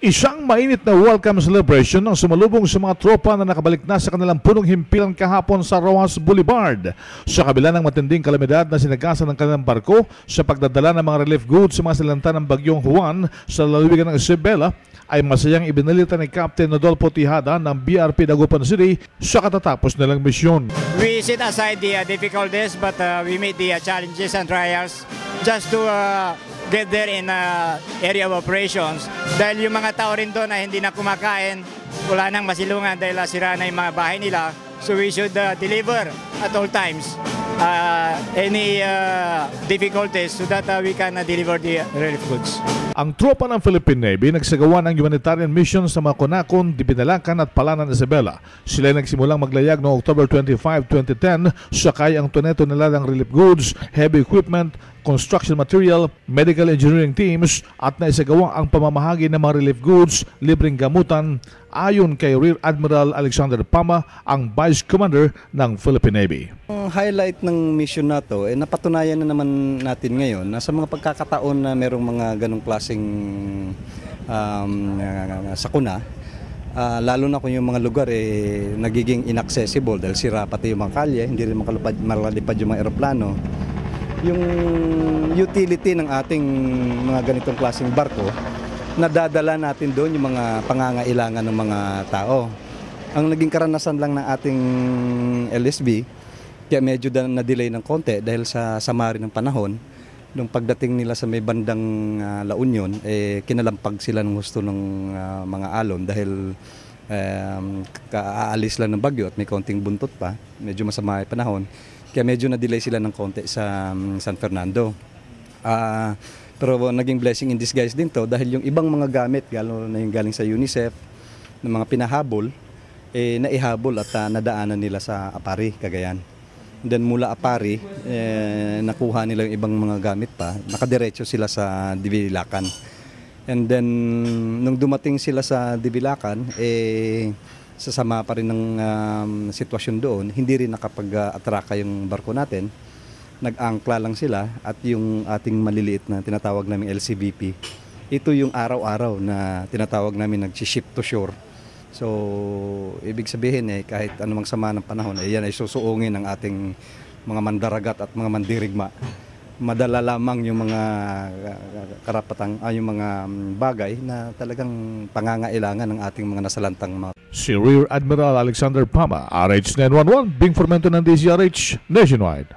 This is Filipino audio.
Isang mainit na welcome celebration ang sumalubong sa mga tropa na nakabalik na sa kanilang punong himpilan kahapon sa Rojas Boulevard. Sa kabila ng matinding kalamidad na sinagasa ng kanilang barko sa pagdadala ng mga relief goods sa mga silanta ng Bagyong Juan sa lalawigan ng Isabela, ay masayang ibinalita ni Captain Rodolfo Tijada ng BRP Dagupan City sa katatapos nilang misyon. We set aside the difficulties but we meet the challenges and trials just to get there in area of operations. Dahil yung mga tao rin doon na hindi na kumakain, wala nang masilungan dahil sira na yung mga bahay nila. So we should deliver at all times any difficulties so that we can deliver the relief goods. Ang tropa ng Philippine Navy nagsagawa ng humanitarian mission sa mga Conacon, Dibinalacan at Palanan, Isabela. Sila ay nagsimulang maglayag noong October 25, 2010, sakay ang tonela ng relief goods, heavy equipment, construction material, medical engineering teams at naisagawa ang pamamahagi ng mga relief goods, libreng gamutan, ayon kay Rear Admiral Alexander Pama, ang Vice Commander ng Philippine Navy. Ang highlight ng mission na to, napatunayan na naman natin ngayon na sa mga pagkakataon na merong mga ganong klaseng sakuna, lalo na kung yung mga lugar nagiging inaccessible dahil sira pati yung mga kalye, hindi rin makalipad yung mga eroplano. Yung utility ng ating mga ganitong klaseng barko, nadadala natin doon yung mga pangangailangan ng mga tao. Ang naging karanasan lang ng ating LSB, kaya medyo na-delay ng konti dahil sa sama rin ng panahon. Nung pagdating nila sa may bandang La Union, kinalampag sila ng gusto ng mga alon dahil aalis lang ng bagyo at may konting buntot pa, medyo masama yung panahon. Kaya medyo na-delay sila ng konti sa San Fernando. Pero naging blessing in disguise din to dahil yung ibang mga gamit, na yung galing sa UNICEF, ng mga pinahabol, naihabol at nadaanan nila sa Apari, Cagayan. And then mula Apari, nakuha nila yung ibang mga gamit pa, nakadiretso sila sa Dibalacan. And then nung dumating sila sa Dibalacan, sasama pa rin ng sitwasyon doon, hindi rin nakapag-atraka yung barko natin. Nag-angkla lang sila at yung ating maliliit na tinatawag namin LCVP, ito yung araw-araw na tinatawag namin nag-ship to shore. So, ibig sabihin kahit anumang sama ng panahon, yan ay susuungin ng ating mga mandaragat at mga mandirigma. Madala lamang yung mga karapatang, yung mga bagay na talagang pangangailangan ng ating mga nasalantang mga. Si Rear Admiral Alexander Pama, RH 911, Bing Formento ng DZRH Nationwide.